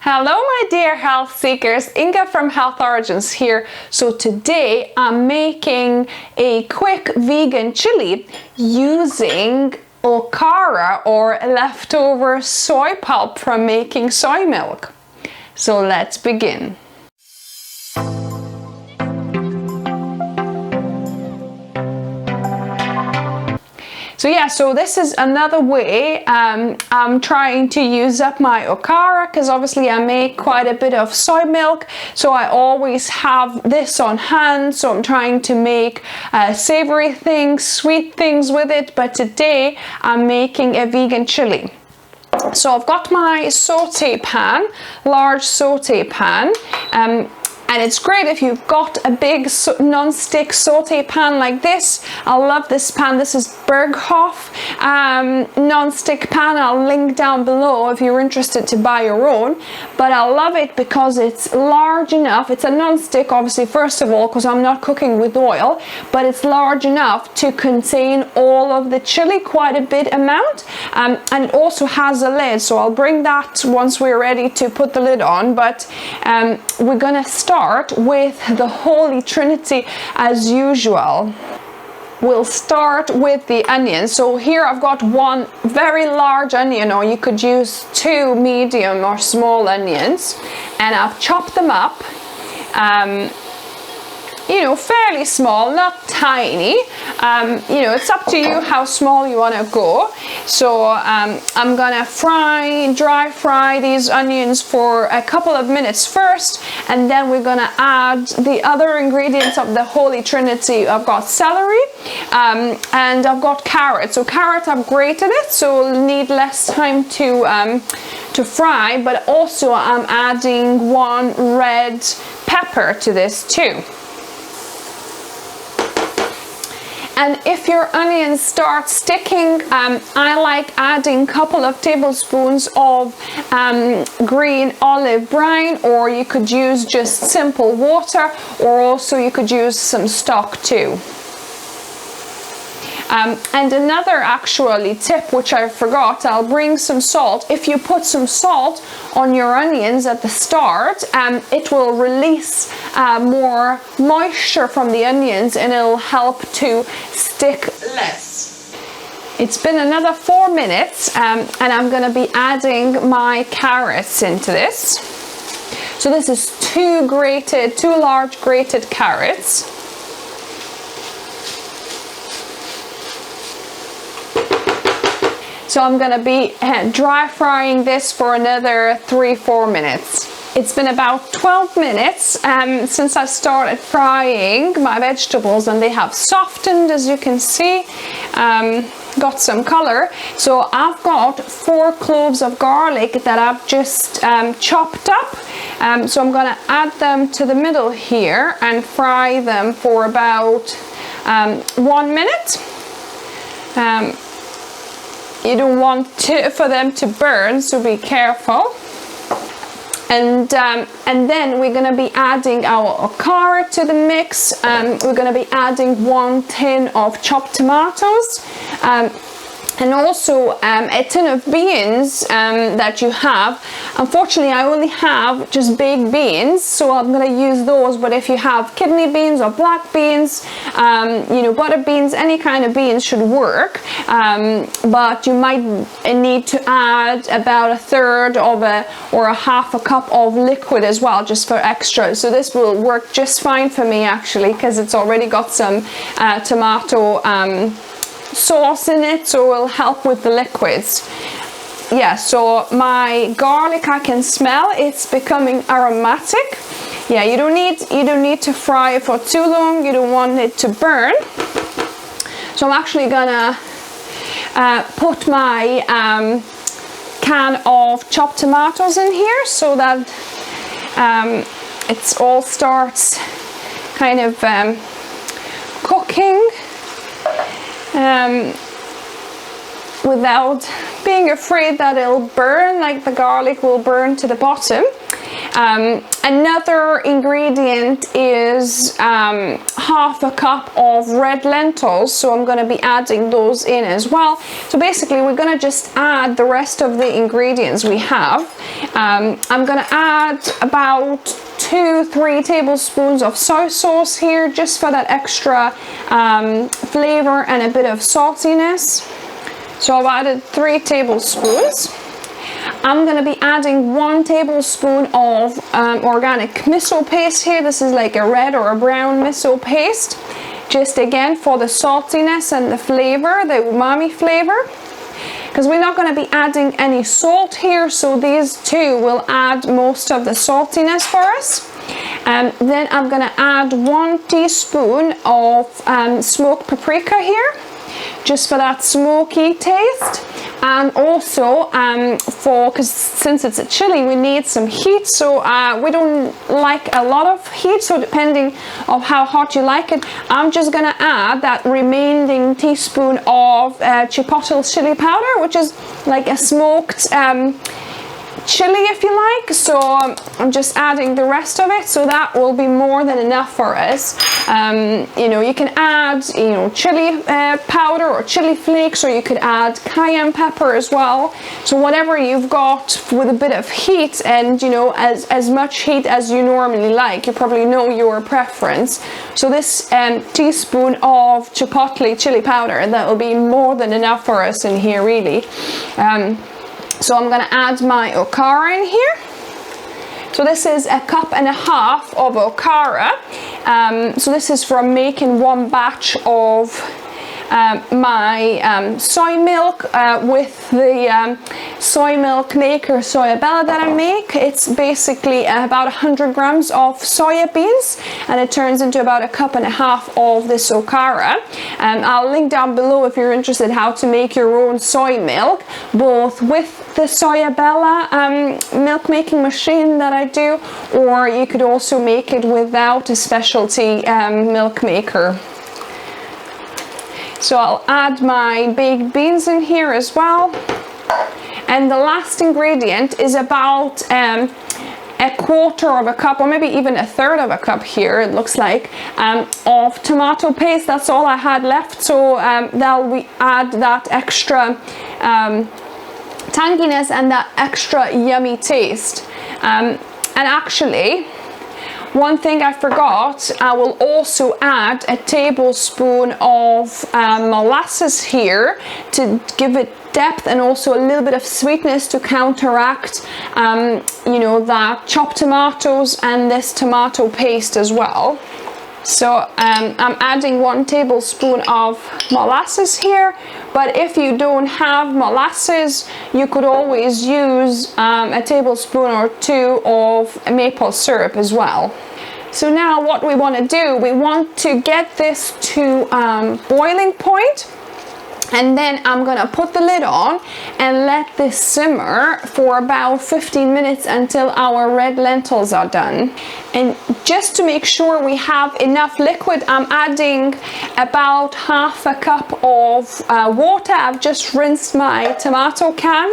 Hello my dear health seekers, Inga from Health Origins here. So today I'm making a quick vegan chili using Okara or leftover soy pulp from making soy milk. So let's begin. So this is another way I'm trying to use up my Okara, because obviously I make quite a bit of soy milk, so I always have this on hand. So I'm trying to make savory things, sweet things with it, but today I'm making a vegan chili. So I've got my saute pan, large saute pan. And it's great if you've got a big non-stick saute pan like this. I love this pan. This is Berghoff non-stick pan. I'll link down below if you're interested to buy your own. But I love it because it's large enough. It's a non-stick, obviously, first of all, because I'm not cooking with oil, but it's large enough to contain all of the chili, quite a bit amount. And it also has a lid, so I'll bring that once we're ready to put the lid on. But we're gonna start with the Holy Trinity as usual. We'll start with the onions. So here I've got one very large onion, or you could use two medium or small onions, and I've chopped them up. You know, fairly small, not tiny. You know, it's up to you how small you want to go. So I'm gonna dry fry these onions for a couple of minutes first, and then we're gonna add the other ingredients of the Holy Trinity. I've got celery and I've got carrot. So carrot, I've grated it, so it'll need less time to fry, but also I'm adding one red pepper to this too. And if your onions start sticking, I like adding a couple of tablespoons of green olive brine, or you could use just simple water, or also you could use some stock too. And another actually tip which I forgot, I'll bring some salt. If you put some salt on your onions at the start, it will release more moisture from the onions, and it'll help to stick less. It's been another 4 minutes, and I'm going to be adding my carrots into this. So this is two large grated carrots. So I'm gonna be dry frying this for another 3-4 minutes. It's been about 12 minutes since I started frying my vegetables, and they have softened, as you can see, got some color. So I've got 4 cloves of garlic that I've just chopped up. So I'm gonna add them to the middle here and fry them for about 1 minute. You don't want for them to burn, so be careful. And then we're going to be adding our Okara to the mix. We're going to be adding 1 tin of chopped tomatoes. And also a tin of beans that you have. Unfortunately, I only have just baked beans, so I'm going to use those. But if you have kidney beans or black beans, you know, butter beans, any kind of beans should work. But you might need to add about 1/3 of or 1/2 cup of liquid as well, just for extra. So this will work just fine for me actually, because it's already got some tomato sauce in it, so it will help with the liquids. Yeah, so my garlic, I can smell it's becoming aromatic. Yeah, you don't need to fry it for too long. You don't want it to burn. So I'm actually gonna put my can of chopped tomatoes in here, so that it all starts kind of cooking without being afraid that it'll burn, like the garlic will burn to the bottom. Another ingredient is half a cup of red lentils, so I'm going to be adding those in as well. So basically we're going to just add the rest of the ingredients we have. I'm going to add about 2-3 tablespoons of soy sauce here, just for that extra flavor and a bit of saltiness. So I've added 3 tablespoons. I'm going to be adding 1 tablespoon of organic miso paste here. This is like a red or a brown miso paste, just again for the saltiness and the flavor, the umami flavor, because we're not going to be adding any salt here, so these two will add most of the saltiness for us. Then I'm going to add 1 teaspoon of smoked paprika here, just for that smoky taste. And also because since it's a chili, we need some heat, so we don't like a lot of heat, so depending on how hot you like it, I'm just gonna add that remaining teaspoon of chipotle chili powder, which is like a smoked chili, if you like. So I'm just adding the rest of it, so that will be more than enough for us. You know, you can add, you know, chili powder or chili flakes, or you could add cayenne pepper as well. So whatever you've got with a bit of heat, and you know, as much heat as you normally like, you probably know your preference. So this teaspoon of chipotle chili powder, that will be more than enough for us in here, really. So I'm going to add my Okara in here. So this is 1.5 cups of Okara. So this is from making 1 batch of my soy milk with the soy milk maker soya bella that I make. It's basically about 100 grams of soya beans, and it turns into about 1.5 cups of this Okara. I'll link down below if you're interested how to make your own soy milk, both with the soya bella milk making machine that I do, or you could also make it without a specialty milk maker. So I'll add my baked beans in here as well. And the last ingredient is about 1/4 cup, or maybe even 1/3 cup here, it looks like, of tomato paste. That's all I had left, so that'll add that extra tanginess and that extra yummy taste. And actually, one thing I forgot, I will also add a tablespoon of molasses here to give it depth and also a little bit of sweetness to counteract you know, that chopped tomatoes and this tomato paste as well. So I'm adding 1 tablespoon of molasses here, but if you don't have molasses, you could always use a tablespoon or 2 of maple syrup as well. So now what we want to do, we want to get this to boiling point. And then I'm gonna put the lid on and let this simmer for about 15 minutes until our red lentils are done. And just to make sure we have enough liquid, I'm adding about 1/2 cup of water. I've just rinsed my tomato can.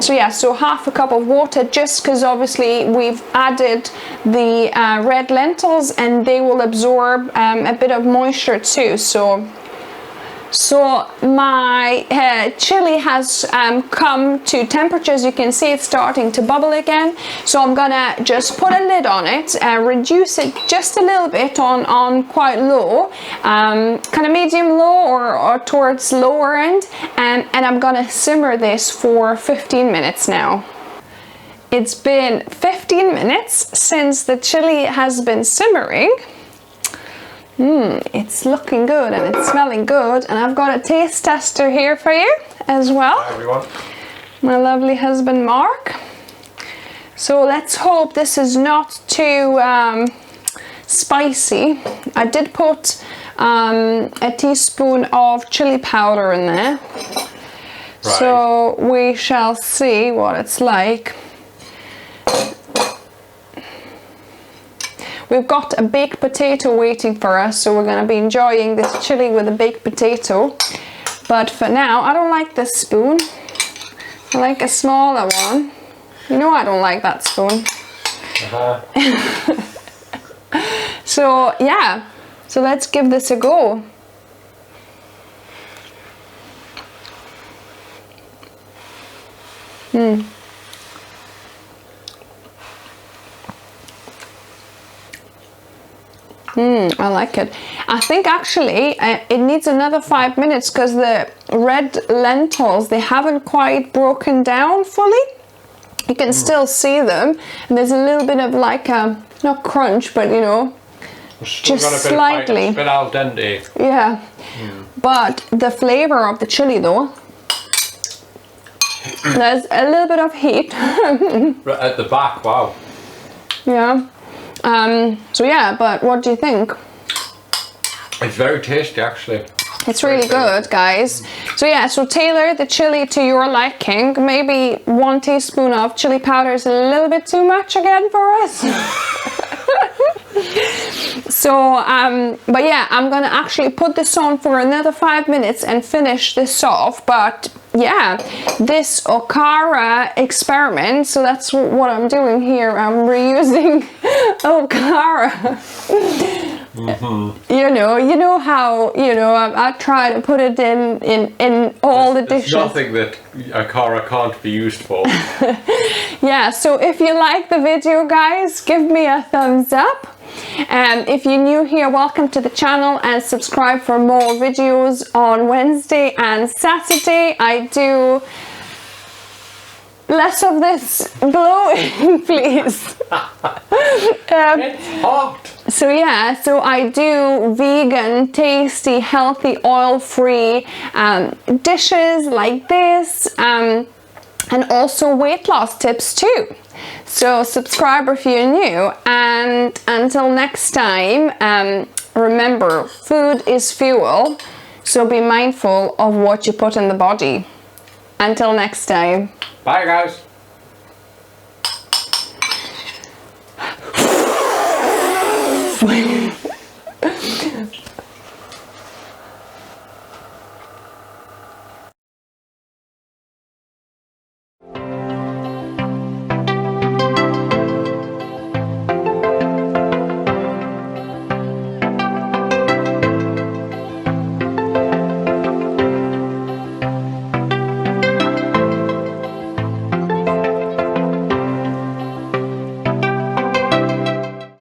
So yeah, so 1/2 cup of water, just because obviously we've added the red lentils and they will absorb a bit of moisture too. So my chili has come to temperature. As you can see, it's starting to bubble again. So I'm gonna just put a lid on it, reduce it just a little bit on quite low, kind of medium low or towards lower end, and I'm gonna simmer this for 15 minutes now. It's been 15 minutes since the chili has been simmering. It's looking good and it's smelling good, and I've got a taste tester here for you as well. Hi everyone. My lovely husband Mark. So let's hope this is not too spicy. I did put a teaspoon of chili powder in there. Right. So we shall see what it's like. We've got a baked potato waiting for us, so we're going to be enjoying this chili with a baked potato. But for now, I don't like this spoon. I like a smaller one. You know I don't like that spoon. So yeah, so let's give this a go. I like it. I think actually it needs another 5 minutes because the red lentils, they haven't quite broken down fully. You can still see them, and there's a little bit of like a, not crunch, but you know, just slightly. A bit al dente. Yeah. But the flavor of the chili though, there's a little bit of heat. Right at the back, wow. Yeah. So yeah, but what do you think? It's very tasty actually. It's really good, guys. So yeah, so tailor the chili to your liking. Maybe 1 teaspoon of chili powder is a little bit too much again for us. So, but yeah, I'm gonna actually put this on for another 5 minutes and finish this off. But yeah, this Okara experiment, so that's what I'm doing here. I'm reusing Okara. You know how, you know, I try to put it in all the dishes. There's nothing that Okara can't be used for. Yeah, so if you like the video, guys, give me a thumbs up. And if you're new here, welcome to the channel and subscribe for more videos on Wednesday and Saturday. I do less of this blowing, please. It's hot. So yeah, so I do vegan, tasty, healthy, oil-free dishes like this, and also weight loss tips too. So subscribe if you're new, and until next time, remember, food is fuel, so be mindful of what you put in the body. Until next time. Bye guys.